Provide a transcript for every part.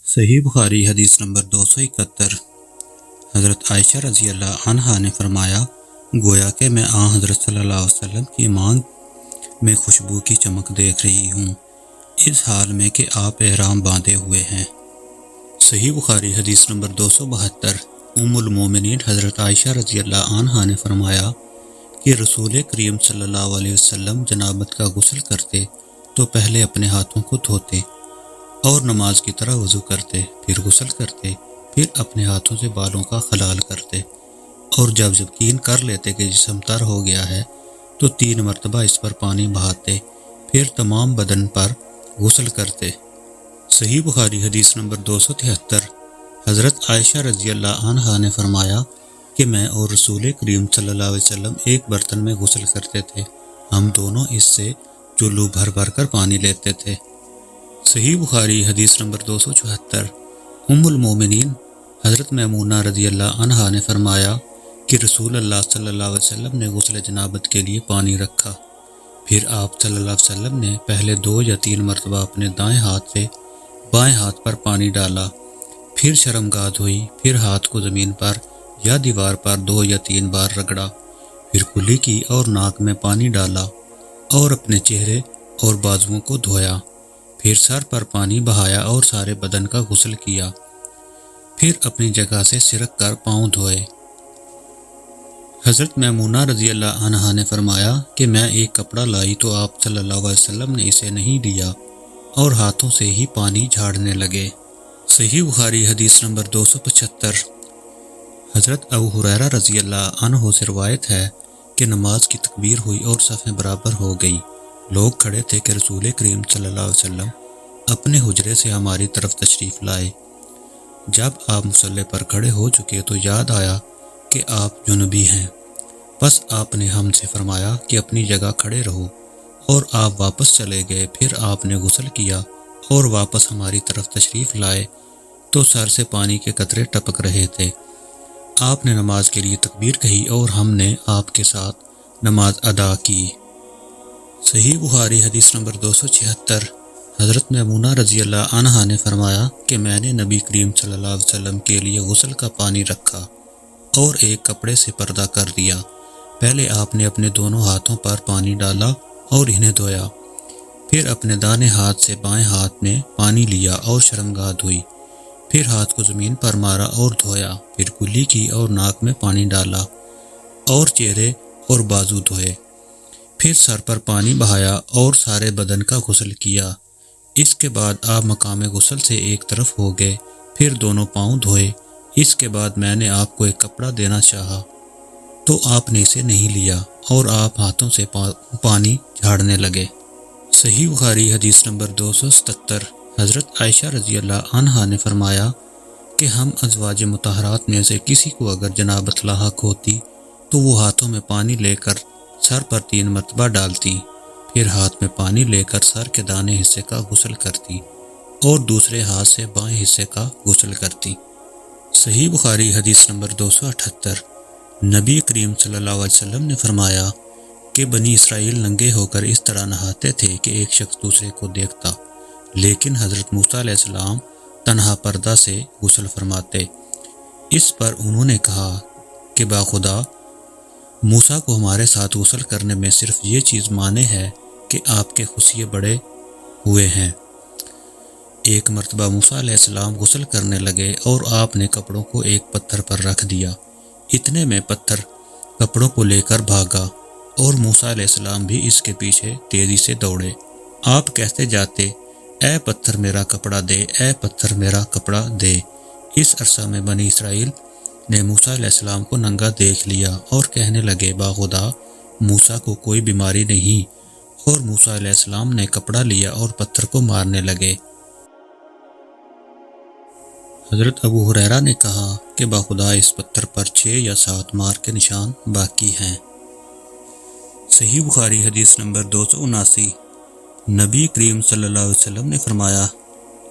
صحیح بخاری حدیث نمبر 271۔ حضرت عائشہ رضی اللہ عنہا نے فرمایا، گویا کہ میں حضرت صلی اللہ علیہ وسلم کی مانگ میں خوشبو کی چمک دیکھ رہی ہوں، اس حال میں کہ آپ احرام باندھے ہوئے ہیں۔ صحیح بخاری حدیث نمبر 272۔ ام المومنین حضرت عائشہ رضی اللہ عنہا نے فرمایا کہ رسول کریم صلی اللہ علیہ وسلم جنابت کا غسل کرتے تو پہلے اپنے ہاتھوں کو دھوتے اور نماز کی طرح وضو کرتے، پھر غسل کرتے، پھر اپنے ہاتھوں سے بالوں کا خلال کرتے، اور جب یقین کر لیتے کہ جسم تر ہو گیا ہے تو 3 مرتبہ اس پر پانی بہاتے، پھر تمام بدن پر غسل کرتے۔ صحیح بخاری حدیث نمبر 273۔ حضرت عائشہ رضی اللہ عنہا نے فرمایا کہ میں اور رسول کریم صلی اللہ علیہ وسلم ایک برتن میں غسل کرتے تھے، ہم دونوں اس سے چلو بھر بھر کر پانی لیتے تھے۔ صحیح بخاری حدیث نمبر 274۔ ام المومنین حضرت میمونہ رضی اللہ عنہا نے فرمایا کہ رسول اللہ صلی اللہ علیہ وسلم نے غسل جنابت کے لیے پانی رکھا، پھر آپ صلی اللہ علیہ وسلم نے پہلے 2 یا 3 مرتبہ اپنے دائیں ہاتھ سے بائیں ہاتھ پر پانی ڈالا، پھر شرمگاہ دھوئی، پھر ہاتھ کو زمین پر یا دیوار پر 2 یا 3 بار رگڑا، پھر کلی کی اور ناک میں پانی ڈالا اور اپنے چہرے اور بازوؤں کو دھویا، پھر سر پر پانی بہایا اور سارے بدن کا غسل کیا، پھر اپنی جگہ سے سرک کر پاؤں دھوئے۔ حضرت میمونہ رضی اللہ عنہا نے فرمایا کہ میں ایک کپڑا لائی تو آپ صلی اللہ علیہ وسلم نے اسے نہیں لیا اور ہاتھوں سے ہی پانی جھاڑنے لگے۔ صحیح بخاری حدیث نمبر 275۔ حضرت ابو ہریرہ رضی اللہ عنہ سے روایت ہے کہ نماز کی تکبیر ہوئی اور صفیں برابر ہو گئیں، لوگ کھڑے تھے کہ رسول کریم صلی اللہ علیہ وسلم اپنے حجرے سے ہماری طرف تشریف لائے۔ جب آپ مصلی پر کھڑے ہو چکے تو یاد آیا کہ آپ جنبی ہیں، پس آپ نے ہم سے فرمایا کہ اپنی جگہ کھڑے رہو، اور آپ واپس چلے گئے۔ پھر آپ نے غسل کیا اور واپس ہماری طرف تشریف لائے تو سر سے پانی کے قطرے ٹپک رہے تھے۔ آپ نے نماز کے لیے تکبیر کہی اور ہم نے آپ کے ساتھ نماز ادا کی۔ صحیح بخاری حدیث نمبر 276۔ حضرت میمونہ رضی اللہ عنہا نے فرمایا کہ میں نے نبی کریم صلی اللہ علیہ وسلم کے لیے غسل کا پانی رکھا اور ایک کپڑے سے پردہ کر دیا۔ پہلے آپ نے اپنے دونوں ہاتھوں پر پانی ڈالا اور انہیں دھویا، پھر اپنے دائیں ہاتھ سے بائیں ہاتھ میں پانی لیا اور شرمگاہ دھوئی، پھر ہاتھ کو زمین پر مارا اور دھویا، پھر کلی کی اور ناک میں پانی ڈالا اور چہرے اور بازو دھوئے، پھر سر پر پانی بہایا اور سارے بدن کا غسل کیا۔ اس کے بعد آپ مقام غسل سے ایک طرف ہو گئے، پھر دونوں پاؤں دھوئے۔ اس کے بعد میں نے آپ کو ایک کپڑا دینا چاہا تو آپ نے اسے نہیں لیا اور آپ ہاتھوں سے پانی جھاڑنے لگے۔ صحیح بخاری حدیث نمبر 277۔ حضرت عائشہ رضی اللہ عنہا نے فرمایا کہ ہم ازواج مطہرات میں سے کسی کو اگر جنابت لاحق ہوتی تو وہ ہاتھوں میں پانی لے کر سر پر 3 مرتبہ ڈالتی، پھر ہاتھ میں پانی لے کر سر کے دانے حصے کا غسل کرتی اور دوسرے ہاتھ سے بائیں حصے کا غسل کرتی۔ صحیح بخاری حدیث نمبر 278۔ نبی کریم صلی اللہ علیہ وسلم نے فرمایا کہ بنی اسرائیل ننگے ہو کر اس طرح نہاتے تھے کہ ایک شخص دوسرے کو دیکھتا، لیکن حضرت موسیٰ علیہ السلام تنہا پردہ سے غسل فرماتے۔ اس پر انہوں نے کہا کہ باخدا موسیٰ کو ہمارے ساتھ غسل کرنے میں صرف یہ چیز مانے ہے کہ آپ کے خصیے بڑے ہوئے ہیں۔ ایک مرتبہ موسیٰ علیہ السلام غسل کرنے لگے اور آپ نے کپڑوں کو ایک پتھر پر رکھ دیا، اتنے میں پتھر کپڑوں کو لے کر بھاگا اور موسیٰ علیہ السلام بھی اس کے پیچھے تیزی سے دوڑے۔ آپ کہتے جاتے، اے پتھر میرا کپڑا دے، اے پتھر میرا کپڑا دے۔ اس عرصہ میں بنی اسرائیل نے موسیٰ علیہ السلام کو ننگا دیکھ لیا اور کہنے لگے باخدا موسیٰ کو کوئی بیماری نہیں، اور موسیٰ علیہ السلام نے کپڑا لیا اور پتھر کو مارنے لگے۔ حضرت ابو ہریرہ نے کہا کہ باخدا اس پتھر پر 6 یا 7 مار کے نشان باقی ہیں۔ صحیح بخاری حدیث نمبر 279۔ نبی کریم صلی اللہ علیہ وسلم نے فرمایا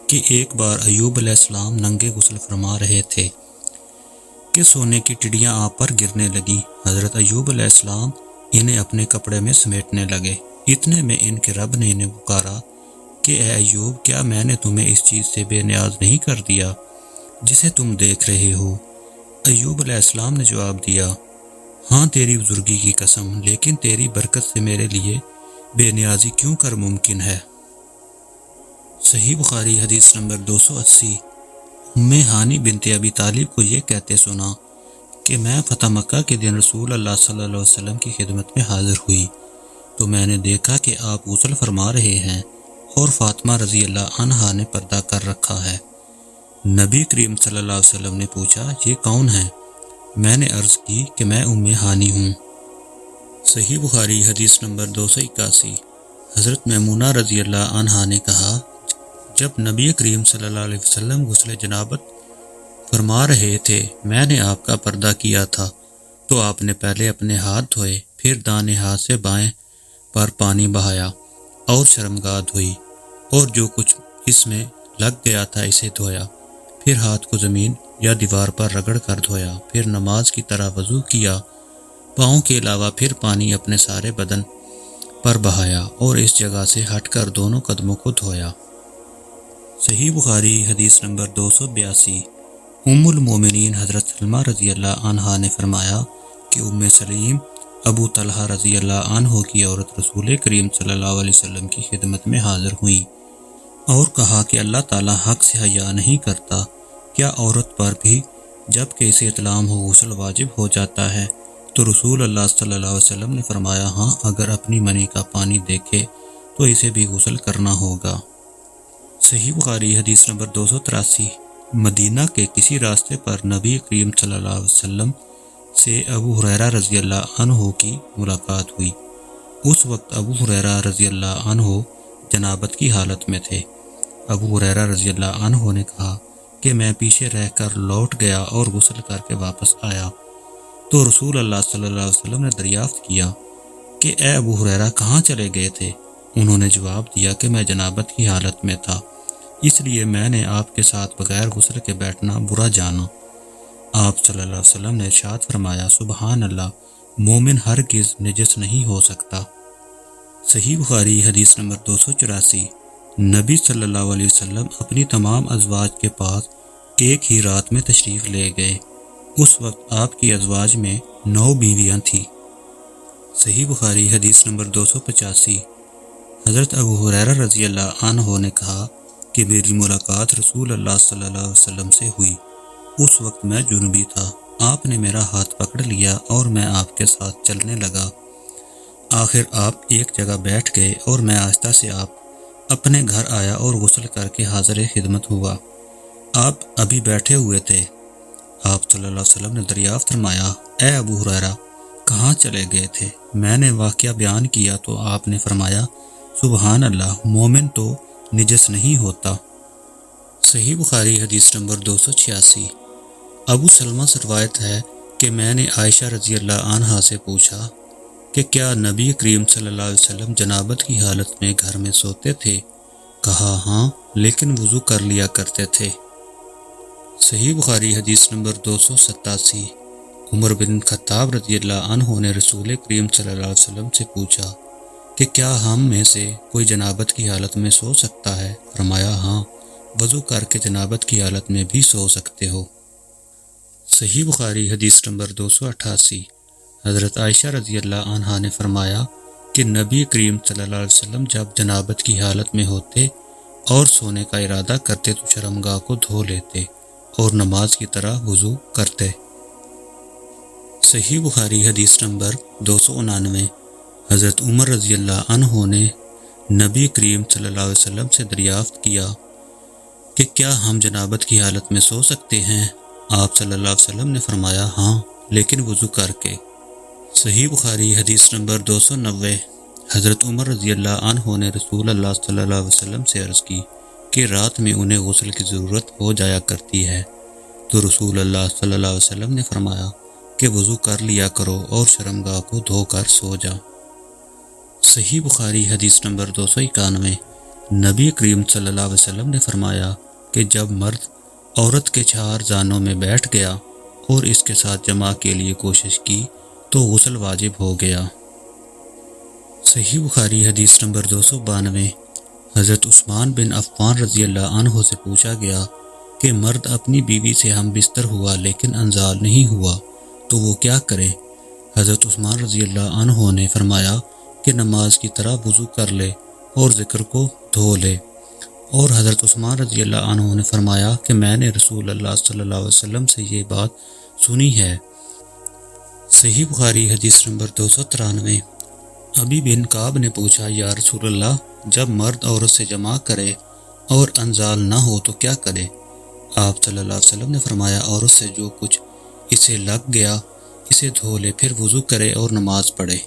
کہ ایک بار ایوب علیہ السلام ننگے غسل فرما رہے تھے کہ سونے کی ٹڈیاں آپ پر گرنے لگیں۔ حضرت ایوب علیہ السلام انہیں اپنے کپڑے میں سمیٹنے لگے، اتنے میں ان کے رب نے انہیں پکارا کہ اے ایوب، کیا میں نے تمہیں اس چیز سے بے نیاز نہیں کر دیا جسے تم دیکھ رہے ہو؟ ایوب علیہ السلام نے جواب دیا، ہاں تیری بزرگی کی قسم، لیکن تیری برکت سے میرے لیے بے نیازی کیوں کر ممکن ہے۔ صحیح بخاری حدیث نمبر 280۔ ہانی بنت ابی طالب کو یہ کہتے سنا کہ میں فتح مکہ کے دن رسول اللہ صلی اللہ علیہ وسلم کی خدمت میں حاضر ہوئی تو میں نے دیکھا کہ آپ غسل فرما رہے ہیں اور فاطمہ رضی اللہ عنہا نے پردہ کر رکھا ہے۔ نبی کریم صلی اللہ علیہ وسلم نے پوچھا، یہ کون ہے؟ میں نے عرض کی کہ میں ہانی ہوں۔ صحیح بخاری حدیث نمبر 281۔ حضرت میمونہ رضی اللہ عنہا نے کہا، جب نبی کریم صلی اللہ علیہ وسلم غسل جنابت فرما رہے تھے، میں نے آپ کا پردہ کیا تھا تو آپ نے پہلے اپنے ہاتھ دھوئے، پھر دانے ہاتھ سے بائیں پر پانی بہایا اور شرمگاہ دھوئی، اور جو کچھ اس میں لگ گیا تھا اسے دھویا، پھر ہاتھ کو زمین یا دیوار پر رگڑ کر دھویا، پھر نماز کی طرح وضو کیا، پاؤں کے علاوہ پھر پانی اپنے سارے بدن پر بہایا اور اس جگہ سے ہٹ کر دونوں قدموں کو دھویا۔ صحیح بخاری حدیث نمبر 282۔ ام المومنین حضرت سلمہ رضی اللہ عنہا نے فرمایا کہ ام سلیم ابو طلحہ رضی اللہ عنہ کی عورت رسول کریم صلی اللہ علیہ وسلم کی خدمت میں حاضر ہوئیں اور کہا کہ اللہ تعالیٰ حق سے حیا نہیں کرتا، کیا عورت پر بھی جب کہ اسے اطلام ہو غسل واجب ہو جاتا ہے؟ تو رسول اللہ صلی اللہ علیہ وسلم نے فرمایا، ہاں، اگر اپنی منی کا پانی دیکھے تو اسے بھی غسل کرنا ہوگا۔ صحیح بخاری حدیث نمبر 283۔ مدینہ کے کسی راستے پر نبی کریم صلی اللہ علیہ وسلم سے ابو ہریرہ رضی اللہ عنہ کی ملاقات ہوئی۔ اس وقت ابو ہریرہ رضی اللہ عنہ جنابت کی حالت میں تھے۔ ابو ہریرہ رضی اللہ عنہ نے کہا کہ میں پیچھے رہ کر لوٹ گیا اور غسل کر کے واپس آیا تو رسول اللہ صلی اللہ علیہ وسلم نے دریافت کیا کہ اے ابو ہریرہ، کہاں چلے گئے تھے؟ انہوں نے جواب دیا کہ میں جنابت کی حالت میں تھا، اس لیے میں نے آپ کے ساتھ بغیر غسل کے بیٹھنا برا جانا۔ آپ صلی اللہ علیہ وسلم نے ارشاد فرمایا، سبحان اللہ، مومن ہرگز نجس نہیں ہو سکتا۔ صحیح بخاری حدیث نمبر 284۔ نبی صلی اللہ علیہ وسلم اپنی تمام ازواج کے پاس ایک ہی رات میں تشریف لے گئے۔ اس وقت آپ کی ازواج میں 9 بیویاں تھیں۔ صحیح بخاری حدیث نمبر 285۔ حضرت ابو ہریرہ رضی اللہ عنہ نے کہا کہ میری ملاقات رسول اللہ صلی اللہ علیہ وسلم سے ہوئی۔ اس وقت میں جنوبی تھا، آپ نے میرا ہاتھ پکڑ لیا اور میں آپ کے ساتھ چلنے لگا۔ آخر آپ ایک جگہ بیٹھ گئے اور میں آہستہ سے آپ اپنے گھر آیا اور غسل کر کے حاضر خدمت ہوا۔ آپ ابھی بیٹھے ہوئے تھے۔ آپ صلی اللہ علیہ وسلم نے دریافت فرمایا، اے ابو ہریرہ، کہاں چلے گئے تھے؟ میں نے واقعہ بیان کیا تو آپ نے فرمایا، سبحان اللہ، مومن تو نجس نہیں ہوتا۔ صحیح بخاری حدیث نمبر 286۔ ابو سلمہ سے روایت ہے کہ میں نے عائشہ رضی اللہ عنہا سے پوچھا کہ کیا نبی کریم صلی اللہ علیہ وسلم جنابت کی حالت میں گھر میں سوتے تھے؟ کہا، ہاں، لیکن وضو کر لیا کرتے تھے۔ صحیح بخاری حدیث نمبر 287۔ عمر بن خطاب رضی اللہ عنہ نے رسول کریم صلی اللہ علیہ وسلم سے پوچھا کہ کیا ہم میں سے کوئی جنابت کی حالت میں سو سکتا ہے؟ فرمایا، ہاں، وضو کر کے جنابت کی حالت میں بھی سو سکتے ہو۔ صحیح بخاری حدیث نمبر 288۔ حضرت عائشہ رضی اللہ عنہا نے فرمایا کہ نبی کریم صلی اللہ علیہ وسلم جب جنابت کی حالت میں ہوتے اور سونے کا ارادہ کرتے تو شرمگاہ کو دھو لیتے اور نماز کی طرح وضو کرتے۔ صحیح بخاری حدیث نمبر 299۔ حضرت عمر رضی اللہ عنہ نے نبی کریم صلی اللہ علیہ وسلم سے دریافت کیا کہ کیا ہم جنابت کی حالت میں سو سکتے ہیں؟ آپ صلی اللہ علیہ وسلم نے فرمایا، ہاں، لیکن وضو کر کے۔ صحیح بخاری حدیث نمبر 290۔ حضرت عمر رضی اللہ عنہ نے رسول اللہ صلی اللہ علیہ وسلم سے عرض کی کہ رات میں انہیں غسل کی ضرورت ہو جایا کرتی ہے، تو رسول اللہ صلی اللہ علیہ وسلم نے فرمایا کہ وضو کر لیا کرو اور شرمگاہ کو دھو کر سو جا۔ صحیح بخاری حدیث نمبر 291۔ نبی کریم صلی اللہ علیہ وسلم نے فرمایا کہ جب مرد عورت کے 4 زانوں میں بیٹھ گیا اور اس کے ساتھ جماع کے لیے کوشش کی تو غسل واجب ہو گیا۔ صحیح بخاری حدیث نمبر 292۔ حضرت عثمان بن عفان رضی اللہ عنہ سے پوچھا گیا کہ مرد اپنی بیوی سے ہم بستر ہوا لیکن انزال نہیں ہوا تو وہ کیا کرے؟ حضرت عثمان رضی اللہ عنہ نے فرمایا کہ نماز کی طرح وضو کر لے اور ذکر کو دھو لے۔ اور حضرت عثمان رضی اللہ عنہ نے فرمایا کہ میں نے رسول اللہ صلی اللہ علیہ وسلم سے یہ بات سنی ہے۔ صحیح بخاری حدیث نمبر 293۔ ابی بن کعب نے پوچھا، یا رسول اللہ، جب مرد عورت سے جماع کرے اور انزال نہ ہو تو کیا کرے؟ آپ صلی اللہ علیہ وسلم نے فرمایا، عورت سے جو کچھ اسے لگ گیا اسے دھو لے، پھر وضو کرے اور نماز پڑھے۔